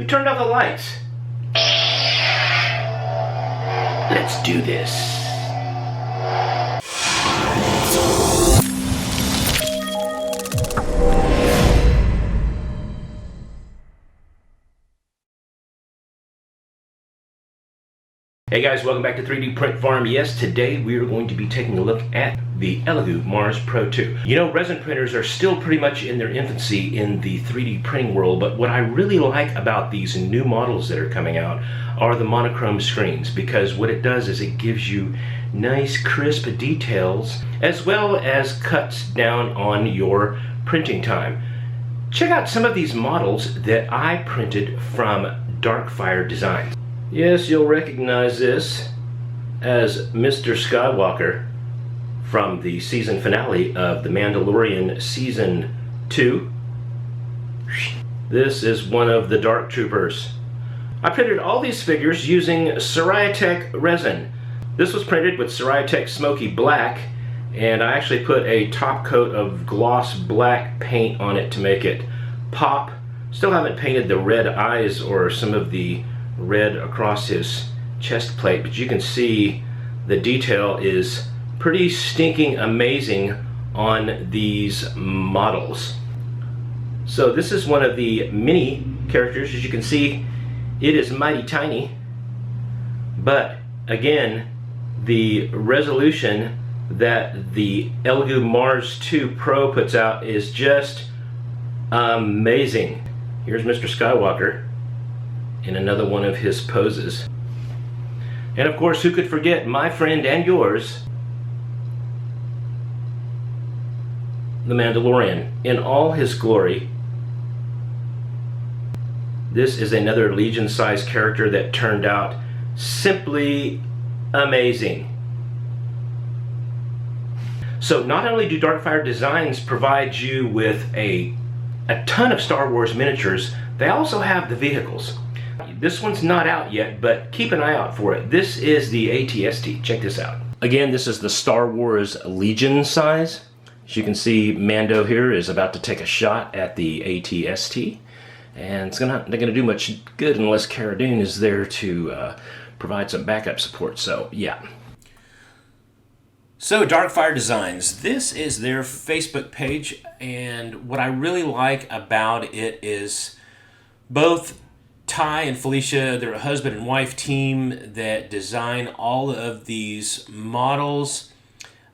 turned off the lights? Let's do this. Hey guys, welcome back to 3D Print Farm. Yes, today we are going to be taking a look at the Elegoo Mars Pro 2. You know, resin printers are still pretty much in their infancy in the 3D printing world, but what I really like about these new models that are coming out are the monochrome screens, because what it does is it gives you nice crisp details as well as cuts down on your printing time. Check out some of these models that I printed from DarkFire Designs. Yes, you'll recognize this as Mr. Skywalker from the season finale of The Mandalorian Season 2. This is one of the Dark Troopers. I printed all these figures using Siraya resin. This was printed with Siraya Smoky Black, and I actually put a top coat of gloss black paint on it to make it pop. Still haven't painted the red eyes or some of the red across his chest plate, but you can see the detail is pretty stinking amazing on these models. So this is one of the mini characters. As you can see, it is mighty tiny, but again, the resolution that the Elegoo Mars 2 Pro puts out is just amazing. Here's Mr. Skywalker in another one of his poses. And of course, who could forget my friend and yours, the Mandalorian, in all his glory. This is another Legion-sized character that turned out simply amazing. So not only do DarkFire Designs provide you with a ton of Star Wars miniatures, they also have the vehicles. This one's not out yet, but keep an eye out for it. This is the ATST. Check this out. Again, this is the Star Wars Legion size. As you can see, Mando here is about to take a shot at the ATST, and they're gonna do much good unless Cara Dune is there to provide some backup support. So yeah. So DarkFire Designs, this is their Facebook page, and what I really like about it is both Ty and Felicia, they're a husband and wife team that design all of these models.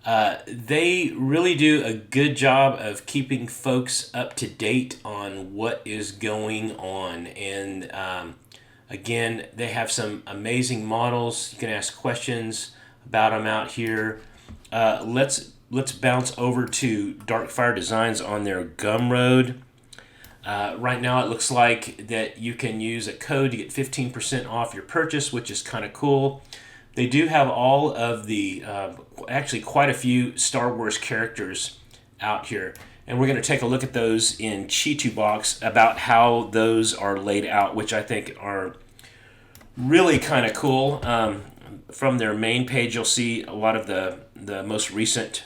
They really do a good job of keeping folks up to date on what is going on. And again, they have some amazing models. You can ask questions about them out here. Let's bounce over to DarkFire Designs on their Gumroad. Right now it looks like that you can use a code to get 15% off your purchase, which is kind of cool. They do have all of the, actually quite a few Star Wars characters out here. And we're going to take a look at those in Chitubox about how those are laid out, which I think are really kind of cool. From their main page, you'll see a lot of the most recent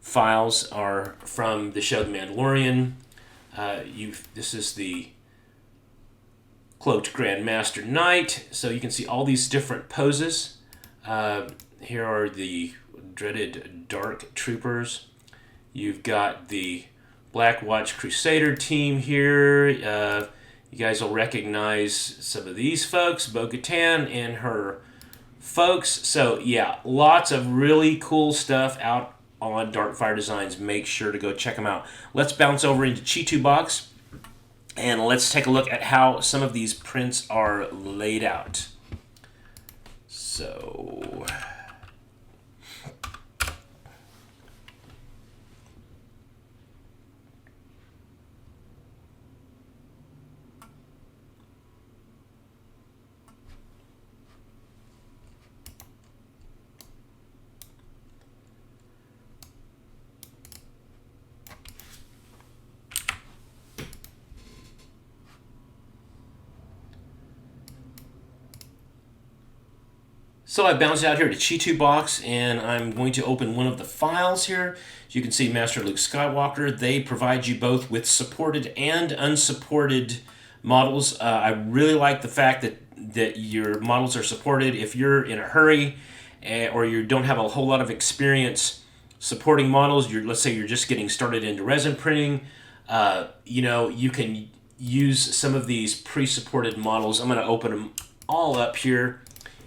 files are from the show The Mandalorian. This is the Cloaked Grand Master Knight, so you can see all these different poses. Here are the dreaded Dark Troopers. You've got the Black Watch Crusader team here. You guys will recognize some of these folks, Bo-Katan and her folks. So yeah, lots of really cool stuff out on DarkFire Designs. Make sure to go check them out. Let's bounce over into Chitubox and let's take a look at how some of these prints are laid out. So So I bounced out here to Chitubox, and I'm going to open one of the files here. As you can see, Master Luke Skywalker, they provide you both with supported and unsupported models. I really like the fact that your models are supported. If you're in a hurry or you don't have a whole lot of experience supporting models, let's say you're just getting started into resin printing, you can use some of these pre-supported models. I'm going to open them all up here.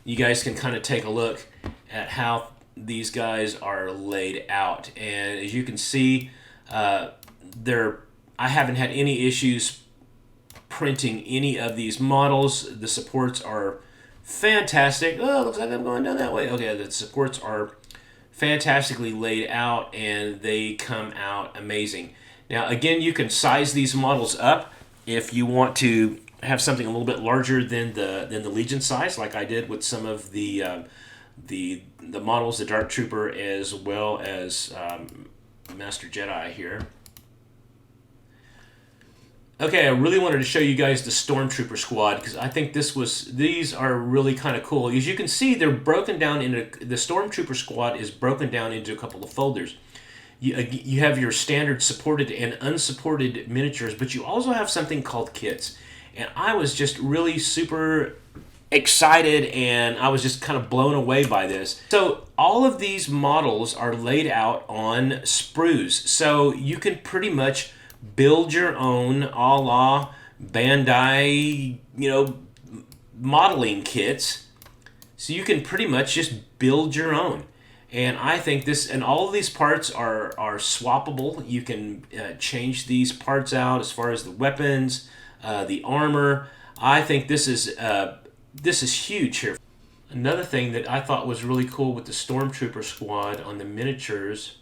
You guys can kind of take a look at how these guys are laid out, and as you can see, I haven't had any issues printing any of these models. The supports are fantastic. Oh, looks like I'm going down that way. Okay, the supports are fantastically laid out, and they come out amazing. Now, again, you can size these models up if you want to have something a little bit larger than the Legion size, like I did with some of the models, the Dark Trooper as well as Master Jedi here. Okay, I really wanted to show you guys the Stormtrooper squad because I think these are really kind of cool. As you can see, they're broken down into, the Stormtrooper squad is broken down into a couple of folders. You have your standard supported and unsupported miniatures, but you also have something called kits. And I was just really super excited, and I was just kind of blown away by this. So all of these models are laid out on sprues. So you can pretty much build your own a la Bandai, modeling kits. So you can pretty much just build your own. And I think all of these parts are swappable. You can change these parts out as far as the weapons, the armor. I think this is huge here. Another thing that I thought was really cool with the Stormtrooper squad on the miniatures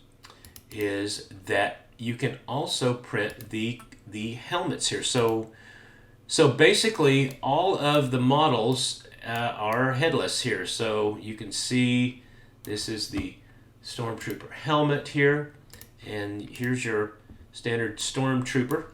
is that you can also print the helmets here. So basically all of the models are headless here. So you can see this is the Stormtrooper helmet here, and here's your standard Stormtrooper,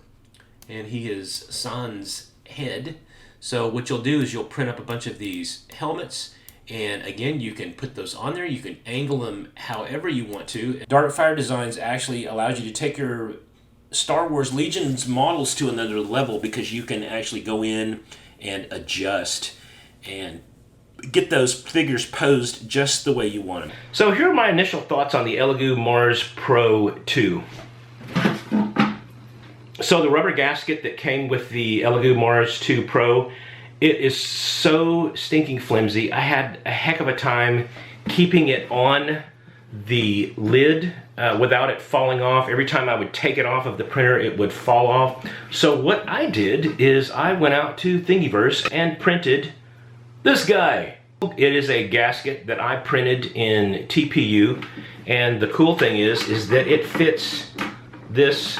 and he is sans head. So what you'll do is you'll print up a bunch of these helmets, and again, you can put those on there. You can angle them however you want to. DarkFire Designs actually allows you to take your Star Wars Legion's models to another level because you can actually go in and adjust and get those figures posed just the way you want them. So here are my initial thoughts on the Elegoo Mars Pro 2. So the rubber gasket that came with the Elegoo Mars 2 Pro, it is so stinking flimsy. I had a heck of a time keeping it on the lid without it falling off. Every time I would take it off of the printer, it would fall off. So what I did is I went out to Thingiverse and printed this guy. It is a gasket that I printed in TPU, and the cool thing is that it fits this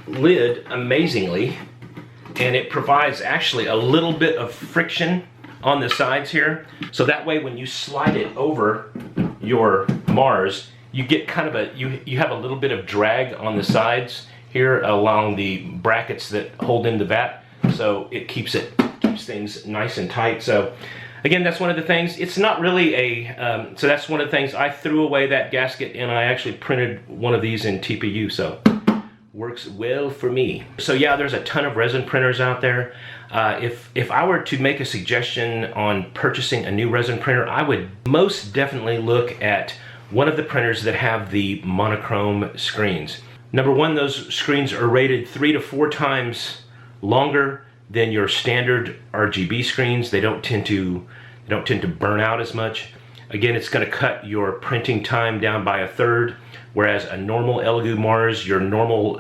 lid amazingly, and it provides actually a little bit of friction on the sides here, so that way when you slide it over your Mars, you get kind of you have a little bit of drag on the sides here along the brackets that hold in the vat, so it keeps things nice and tight. So again, that's one of the things. It's not really so that's one of the things. I threw away that gasket and I actually printed one of these in TPU, so works well for me. So yeah, there's a ton of resin printers out there. If I were to make a suggestion on purchasing a new resin printer, I would most definitely look at one of the printers that have the monochrome screens. Number one, those screens are rated 3 to 4 times longer than your standard RGB screens. They don't tend to burn out as much. Again, it's going to cut your printing time down by 1/3, whereas a normal Elegoo Mars, your normal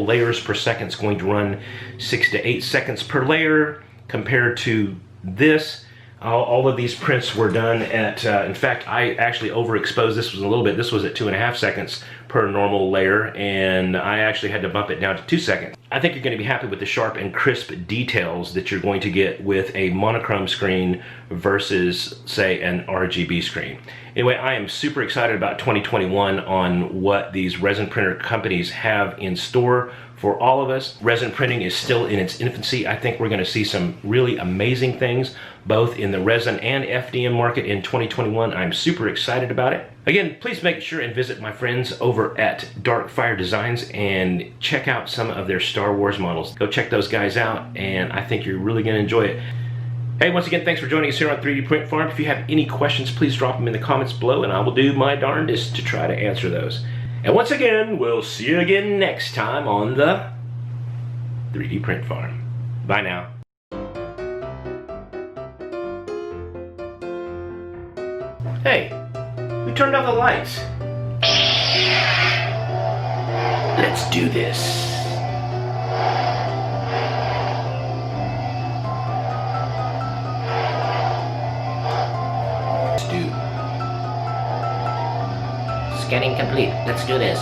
layers per second is going to run 6 to 8 seconds per layer. Compared to this, all of these prints were done at, in fact, I actually overexposed this one a little bit. This was at 2.5 seconds per normal layer, and I actually had to bump it down to 2 seconds. I think you're going to be happy with the sharp and crisp details that you're going to get with a monochrome screen versus, say, an RGB screen. Anyway, I am super excited about 2021 on what these resin printer companies have in store for all of us. Resin printing is still in its infancy. I think we're going to see some really amazing things, both in the resin and FDM market in 2021. I'm super excited about it. Again, please make sure and visit my friends over at DarkFire Designs and check out some of their Star Wars models. Go check those guys out, and I think you're really going to enjoy it. Hey, once again, thanks for joining us here on 3D Print Farm. If you have any questions, please drop them in the comments below, and I will do my darndest to try to answer those. And once again, we'll see you again next time on the 3D Print Farm. Bye now. Hey, who turned off the lights? Let's do this. Scanning complete. Let's do this.